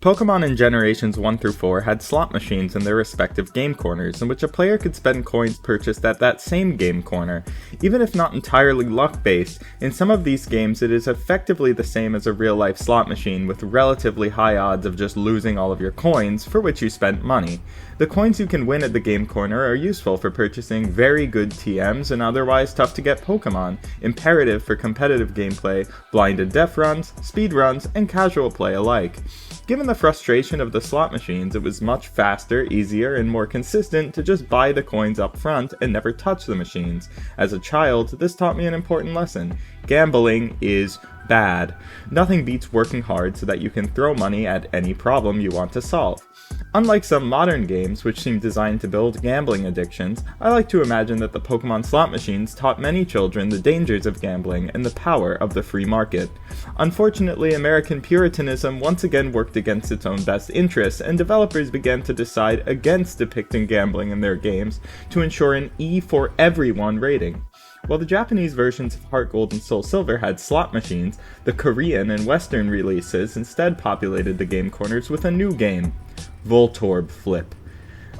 Pokemon in Generations 1 through 4 had slot machines in their respective game corners, in which a player could spend coins purchased at that same game corner. Even if not entirely luck-based, in some of these games it is effectively the same as a real-life slot machine with relatively high odds of just losing all of your coins, for which you spent money. The coins you can win at the game corner are useful for purchasing very good TMs and otherwise tough-to-get Pokemon, imperative for competitive gameplay, blind and deaf runs, speed runs, and casual play alike. Given the frustration of the slot machines, it was much faster, easier, and more consistent to just buy the coins up front and never touch the machines. As a child, this taught me an important lesson. Gambling is bad. Nothing beats working hard so that you can throw money at any problem you want to solve. Unlike some modern games, which seem designed to build gambling addictions, I like to imagine that the Pokemon slot machines taught many children the dangers of gambling and the power of the free market. Unfortunately, American Puritanism once again worked against its own best interests, and developers began to decide against depicting gambling in their games to ensure an E for everyone rating. While the Japanese versions of Heart Gold and Soul Silver had slot machines, the Korean and Western releases instead populated the game corners with a new game, Voltorb Flip.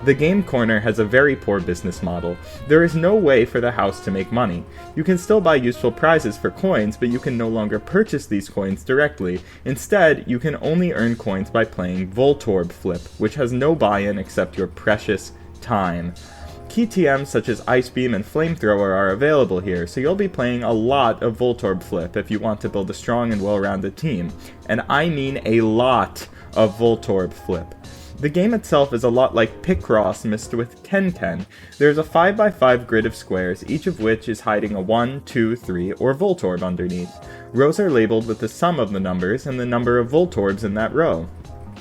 The game corner has a very poor business model. There is no way for the house to make money. You can still buy useful prizes for coins, but you can no longer purchase these coins directly. Instead, you can only earn coins by playing Voltorb Flip, which has no buy-in except your precious time. Key TMs such as Ice Beam and Flamethrower are available here, so you'll be playing a lot of Voltorb Flip if you want to build a strong and well-rounded team. And I mean a lot of Voltorb Flip. The game itself is a lot like Picross mixed with Ken. There's a 5x5 grid of squares, each of which is hiding a 1, 2, 3, or Voltorb underneath. Rows are labeled with the sum of the numbers and the number of Voltorbs in that row.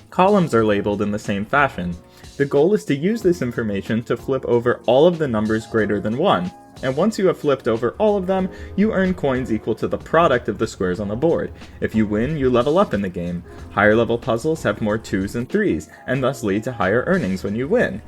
Columns are labeled in the same fashion. The goal is to use this information to flip over all of the numbers greater than 1, and once you have flipped over all of them, you earn coins equal to the product of the squares on the board. If you win, you level up in the game. Higher level puzzles have more 2s and 3s, and thus lead to higher earnings when you win.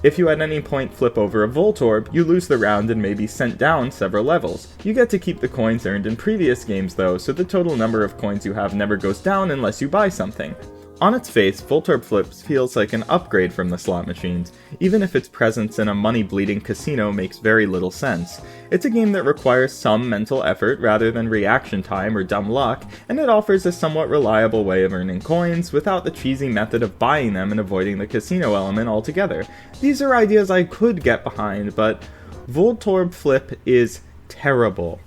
If you at any point flip over a Voltorb, you lose the round and may be sent down several levels. You get to keep the coins earned in previous games though, so the total number of coins you have never goes down unless you buy something. On its face, Voltorb Flip feels like an upgrade from the slot machines, even if its presence in a money-bleeding casino makes very little sense. It's a game that requires some mental effort rather than reaction time or dumb luck, and it offers a somewhat reliable way of earning coins without the cheesy method of buying them and avoiding the casino element altogether. These are ideas I could get behind, but Voltorb Flip is terrible.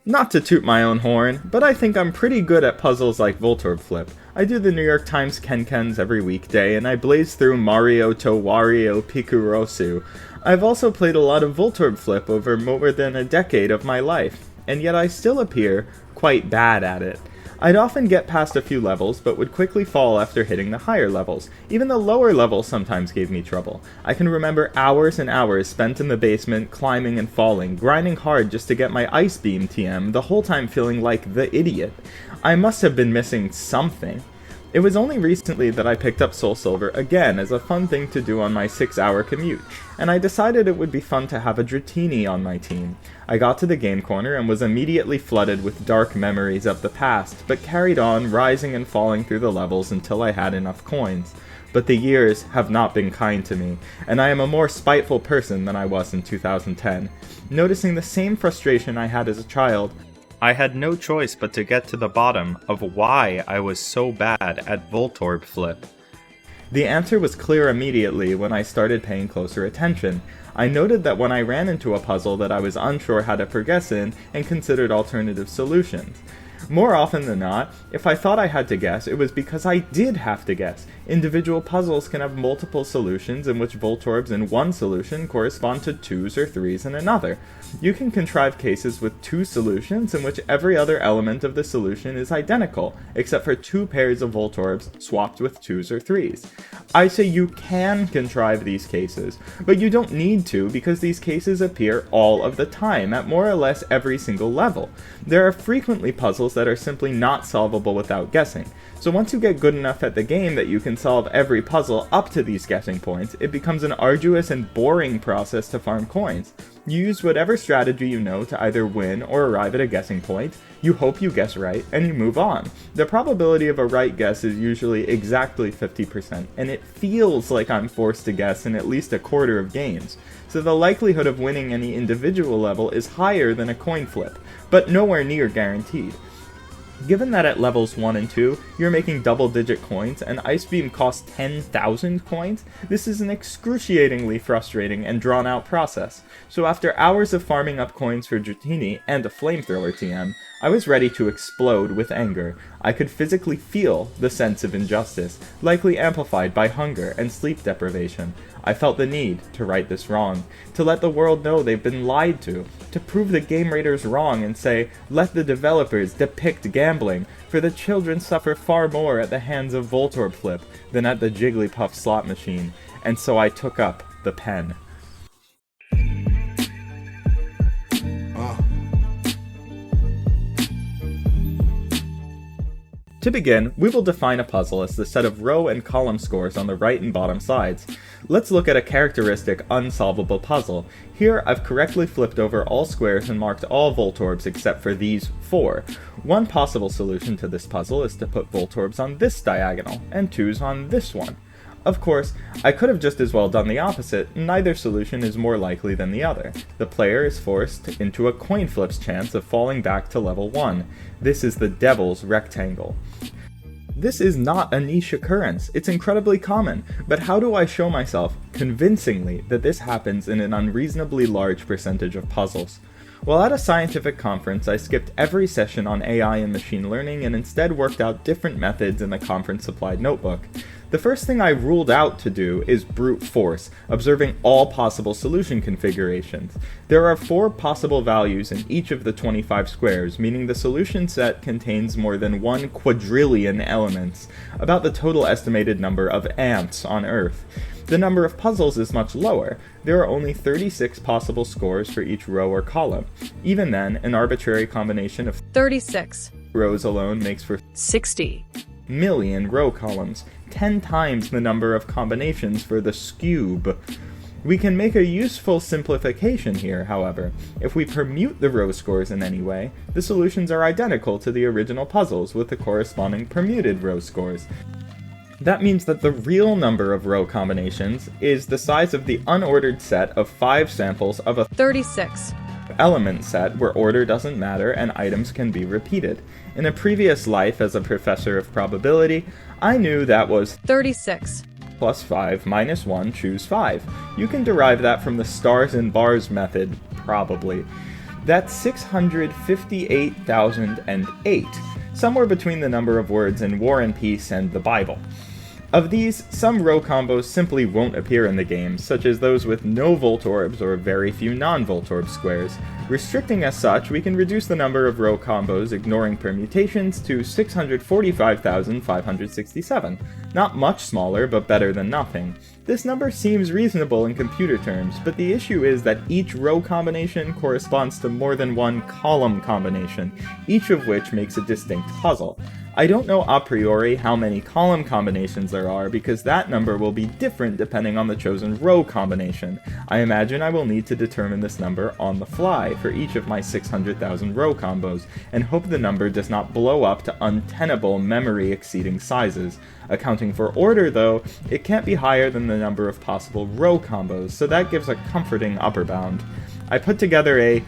Not to toot my own horn, but I think I'm pretty good at puzzles like Voltorb Flip. I do the New York Times Kenkens every weekday, and I blaze through Mario to Wario Pikurosu. I've also played a lot of Voltorb Flip over more than a decade of my life, and yet I still appear quite bad at it. I'd often get past a few levels, but would quickly fall after hitting the higher levels. Even the lower levels sometimes gave me trouble. I can remember hours and hours spent in the basement, climbing and falling, grinding hard just to get my Ice Beam TM, the whole time feeling like the idiot. I must have been missing something. It was only recently that I picked up Soul Silver again as a fun thing to do on my 6-hour commute, and I decided it would be fun to have a Dratini on my team. I got to the game corner and was immediately flooded with dark memories of the past, but carried on, rising and falling through the levels until I had enough coins. But the years have not been kind to me, and I am a more spiteful person than I was in 2010. Noticing the same frustration I had as a child, I had no choice but to get to the bottom of why I was so bad at Voltorb Flip. The answer was clear immediately when I started paying closer attention. I noted that when I ran into a puzzle that I was unsure how to progress in and considered alternative solutions. More often than not, if I thought I had to guess, it was because I did have to guess. Individual puzzles can have multiple solutions in which Voltorbs in one solution correspond to 2s or 3s in another. You can contrive cases with 2 solutions in which every other element of the solution is identical, except for 2 pairs of Voltorbs swapped with 2s or 3s. I say you can contrive these cases, but you don't need to because these cases appear all of the time at more or less every single level. There are frequently puzzles that are simply not solvable without guessing, so once you get good enough at the game that you can and solve every puzzle up to these guessing points, it becomes an arduous and boring process to farm coins. You use whatever strategy you know to either win or arrive at a guessing point, you hope you guess right, and you move on. The probability of a right guess is usually exactly 50%, and it feels like I'm forced to guess in at least a quarter of games, so the likelihood of winning any individual level is higher than a coin flip, but nowhere near guaranteed. Given that at levels 1 and 2, you're making double-digit coins, and Ice Beam costs 10,000 coins, this is an excruciatingly frustrating and drawn-out process. So after hours of farming up coins for Dratini and a flamethrower TM, I was ready to explode with anger. I could physically feel the sense of injustice, likely amplified by hunger and sleep deprivation. I felt the need to right this wrong, to let the world know they've been lied to prove the game raiders wrong and say, let the developers depict gambling, for the children suffer far more at the hands of Voltorb Flip than at the Jigglypuff slot machine, and so I took up the pen. To begin, we will define a puzzle as the set of row and column scores on the right and bottom sides. Let's look at a characteristic unsolvable puzzle. Here, I've correctly flipped over all squares and marked all Voltorbs except for these 4. One possible solution to this puzzle is to put Voltorbs on this diagonal, and 2s on this one. Of course, I could have just as well done the opposite, neither solution is more likely than the other. The player is forced into a coin flip's chance of falling back to level 1. This is the devil's rectangle. This is not a niche occurrence, it's incredibly common, but how do I show myself, convincingly, that this happens in an unreasonably large percentage of puzzles? While at a scientific conference, I skipped every session on AI and machine learning and instead worked out different methods in the conference-supplied notebook. The first thing I ruled out to do is brute force, observing all possible solution configurations. There are 4 possible values in each of the 25 squares, meaning the solution set contains more than 1 quadrillion elements, about the total estimated number of ants on Earth. The number of puzzles is much lower. There are only 36 possible scores for each row or column. Even then, an arbitrary combination of 36 rows alone makes for 60 million row columns, 10 times the number of combinations for the scube. We can make a useful simplification here, however. If we permute the row scores in any way, the solutions are identical to the original puzzles with the corresponding permuted row scores. That means that the real number of row combinations is the size of the unordered set of 5 samples of a 36 element set where order doesn't matter and items can be repeated. In a previous life as a professor of probability, I knew that was 36 plus 5 minus 1, choose 5. You can derive that from the stars and bars method, probably. That's 658,008, somewhere between the number of words in War and Peace and the Bible. Of these, some row combos simply won't appear in the game, such as those with no Voltorbs or very few non-Voltorb squares. Restricting as such, we can reduce the number of row combos ignoring permutations to 645,567. Not much smaller, but better than nothing. This number seems reasonable in computer terms, but the issue is that each row combination corresponds to more than one column combination, each of which makes a distinct puzzle. I don't know a priori how many column combinations there are because that number will be different depending on the chosen row combination. I imagine I will need to determine this number on the fly for each of my 600,000 row combos, and hope the number does not blow up to untenable memory-exceeding sizes. Accounting for order, though, it can't be higher than the number of possible row combos, so that gives a comforting upper bound. I put together a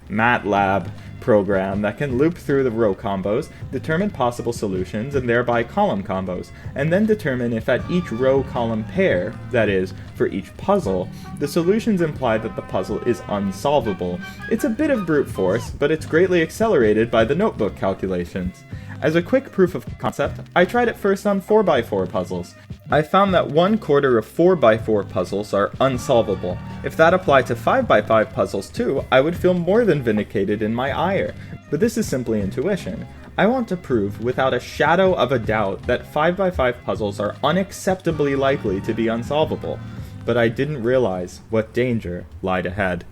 Madlib program that can loop through the row combos, determine possible solutions, and thereby column combos, and then determine if at each row-column pair, that is, for each puzzle, the solutions imply that the puzzle is unsolvable. It's a bit of brute force, but it's greatly accelerated by the notebook calculations. As a quick proof of concept, I tried it first on 4x4 puzzles. I found that 1/4 of 4x4 puzzles are unsolvable. If that applied to 5x5 puzzles too, I would feel more than vindicated in my ire. But this is simply intuition. I want to prove without a shadow of a doubt that 5x5 puzzles are unacceptably likely to be unsolvable. But I didn't realize what danger lied ahead.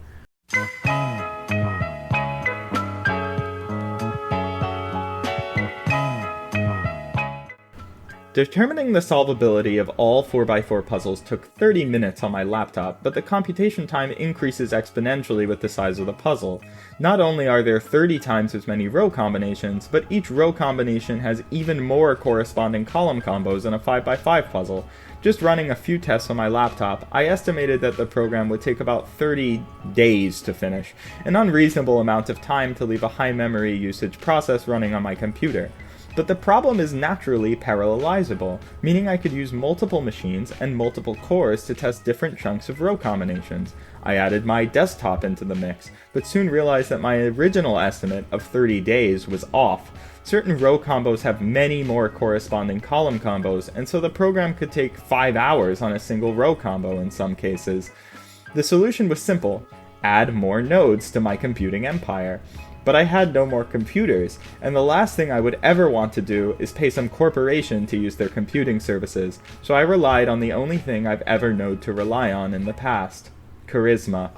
Determining the solvability of all 4x4 puzzles took 30 minutes on my laptop, but the computation time increases exponentially with the size of the puzzle. Not only are there 30 times as many row combinations, but each row combination has even more corresponding column combos than a 5x5 puzzle. Just running a few tests on my laptop, I estimated that the program would take about 30 days to finish, an unreasonable amount of time to leave a high memory usage process running on my computer. But the problem is naturally parallelizable, meaning I could use multiple machines and multiple cores to test different chunks of row combinations. I added my desktop into the mix, but soon realized that my original estimate of 30 days was off. Certain row combos have many more corresponding column combos, and so the program could take 5 hours on a single row combo in some cases. The solution was simple: add more nodes to my computing empire. But I had no more computers, and the last thing I would ever want to do is pay some corporation to use their computing services, so I relied on the only thing I've ever known to rely on in the past: charisma.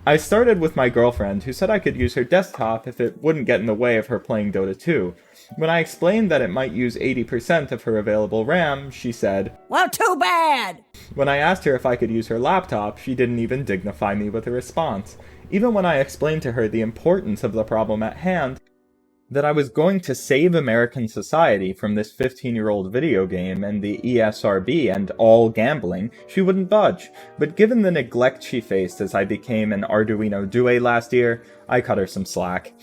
I started with my girlfriend, who said I could use her desktop if it wouldn't get in the way of her playing Dota 2. When I explained that it might use 80% of her available RAM, she said, "Well, too bad!" When I asked her if I could use her laptop, she didn't even dignify me with a response. Even when I explained to her the importance of the problem at hand, that I was going to save American society from this 15-year-old video game and the ESRB and all gambling, she wouldn't budge. But given the neglect she faced as I became an Arduino Due last year, I cut her some slack.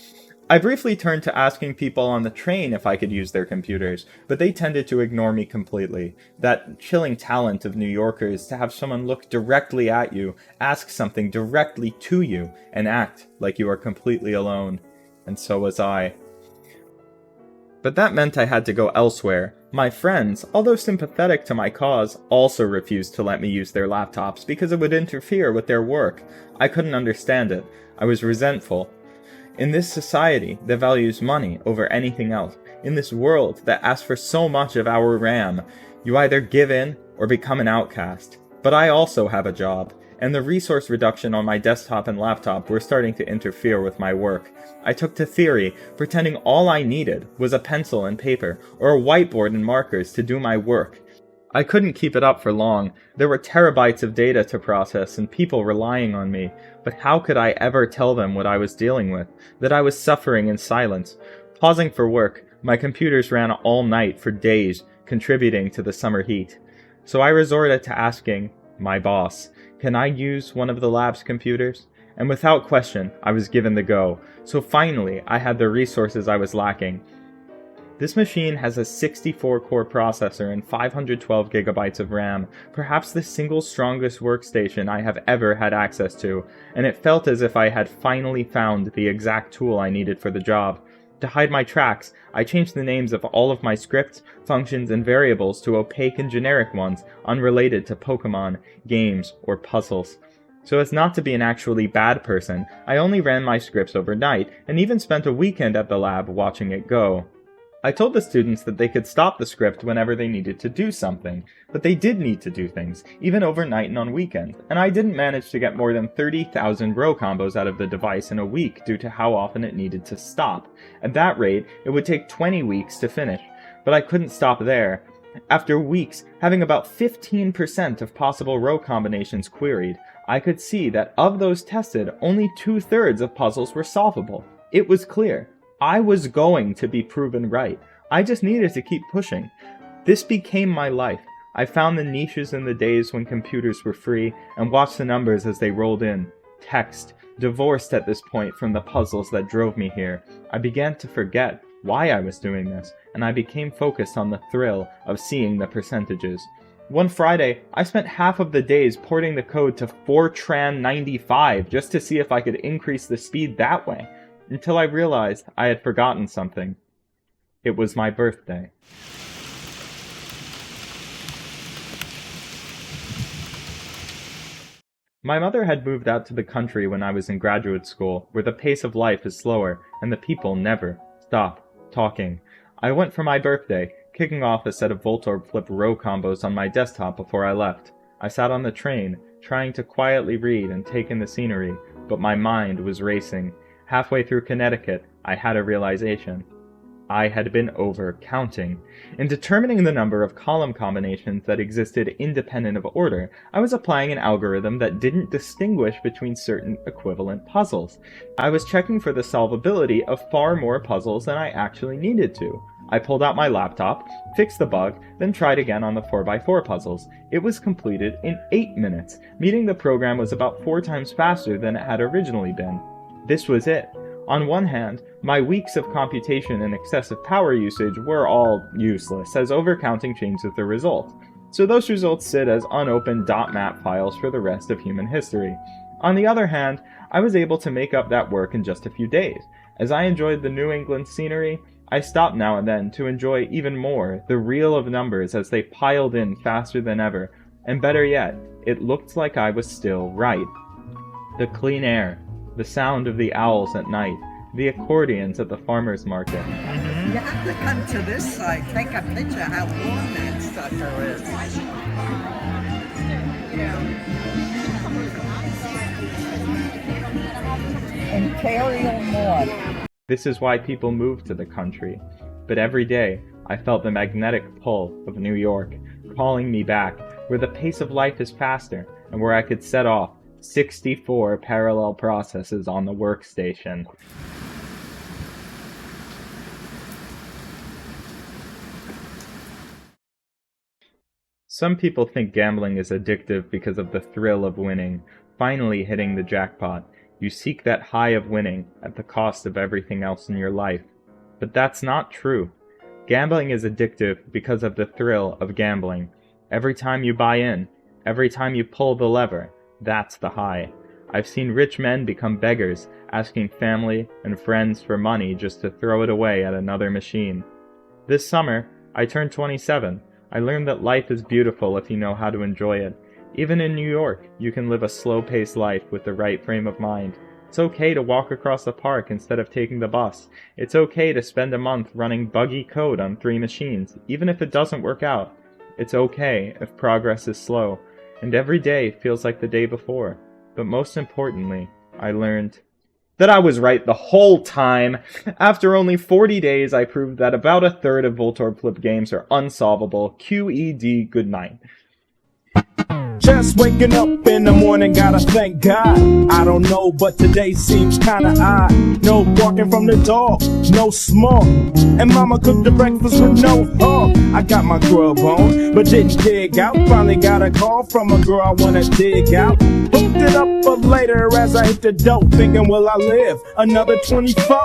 I briefly turned to asking people on the train if I could use their computers, but they tended to ignore me completely. That chilling talent of New Yorkers to have someone look directly at you, ask something directly to you, and act like you are completely alone. And so was I. But that meant I had to go elsewhere. My friends, although sympathetic to my cause, also refused to let me use their laptops because it would interfere with their work. I couldn't understand it. I was resentful. In this society that values money over anything else, in this world that asks for so much of our RAM, you either give in or become an outcast. But I also have a job, and the resource reduction on my desktop and laptop were starting to interfere with my work. I took to theory, pretending all I needed was a pencil and paper, or a whiteboard and markers to do my work. I couldn't keep it up for long. There were terabytes of data to process and people relying on me. But how could I ever tell them what I was dealing with? That I was suffering in silence. Pausing for work, my computers ran all night for days, contributing to the summer heat. So I resorted to asking my boss, "Can I use one of the lab's computers?" And without question, I was given the go. So finally, I had the resources I was lacking. This machine has a 64-core processor and 512 gigabytes of RAM, perhaps the single strongest workstation I have ever had access to, and it felt as if I had finally found the exact tool I needed for the job. To hide my tracks, I changed the names of all of my scripts, functions, and variables to opaque and generic ones, unrelated to Pokemon, games, or puzzles. So as not to be an actually bad person, I only ran my scripts overnight, and even spent a weekend at the lab watching it go. I told the students that they could stop the script whenever they needed to do something, but they did need to do things, even overnight and on weekends, and I didn't manage to get more than 30,000 row combos out of the device in a week due to how often it needed to stop. At that rate, it would take 20 weeks to finish, but I couldn't stop there. After weeks, having about 15% of possible row combinations queried, I could see that of those tested, only 2/3 of puzzles were solvable. It was clear. I was going to be proven right. I just needed to keep pushing. This became my life. I found the niches in the days when computers were free and watched the numbers as they rolled in. Text. Divorced at this point from the puzzles that drove me here, I began to forget why I was doing this, and I became focused on the thrill of seeing the percentages. One Friday, I spent half of the days porting the code to Fortran 95 just to see if I could increase the speed that way. Until I realized I had forgotten something. It was my birthday. My mother had moved out to the country when I was in graduate school, where the pace of life is slower, and the people never stop talking. I went for my birthday, kicking off a set of Voltorb Flip row combos on my desktop before I left. I sat on the train, trying to quietly read and take in the scenery, but my mind was racing. Halfway through Connecticut, I had a realization. I had been over-counting. In determining the number of column combinations that existed independent of order, I was applying an algorithm that didn't distinguish between certain equivalent puzzles. I was checking for the solvability of far more puzzles than I actually needed to. I pulled out my laptop, fixed the bug, then tried again on the 4x4 puzzles. It was completed in 8 minutes, meaning the program was about 4 times faster than it had originally been. This was it. On one hand, my weeks of computation and excessive power usage were all useless, as overcounting changes the result. So those results sit as unopened .map files for the rest of human history. On the other hand, I was able to make up that work in just a few days. As I enjoyed the New England scenery, I stopped now and then to enjoy even more the reel of numbers as they piled in faster than ever, and better yet, it looked like I was still right. The clean air, the sound of the owls at night, the accordions at the farmer's market. You have to come to this side, take a picture how warm that sucker is. Imperial moth. This is why people move to the country. But every day, I felt the magnetic pull of New York, calling me back, where the pace of life is faster, and where I could set off 64 parallel processes on the workstation. Some people think gambling is addictive because of the thrill of winning, finally hitting the jackpot. You seek that high of winning at the cost of everything else in your life. But that's not true. Gambling is addictive because of the thrill of gambling. Every time you buy in, every time you pull the lever, that's the high. I've seen rich men become beggars, asking family and friends for money just to throw it away at another machine. This summer, I turned 27. I learned that life is beautiful if you know how to enjoy it. Even in New York, you can live a slow-paced life with the right frame of mind. It's okay to walk across the park instead of taking the bus. It's okay to spend a month running buggy code on 3 machines, even if it doesn't work out. It's okay if progress is slow, and every day feels like the day before. But most importantly, I learned that I was right the whole time. After only 40 days, I proved that about a third of Voltorb Flip games are unsolvable. QED, good night. Just waking up in the morning, gotta thank God. I don't know, but today seems kinda odd. No barking from the dog, no smoke, and mama cooked the breakfast with no hog. I got my grub on, but didn't dig out. Finally got a call from a girl I wanna dig out. Hooked it up for later as I hit the dope, thinking will I live another 24?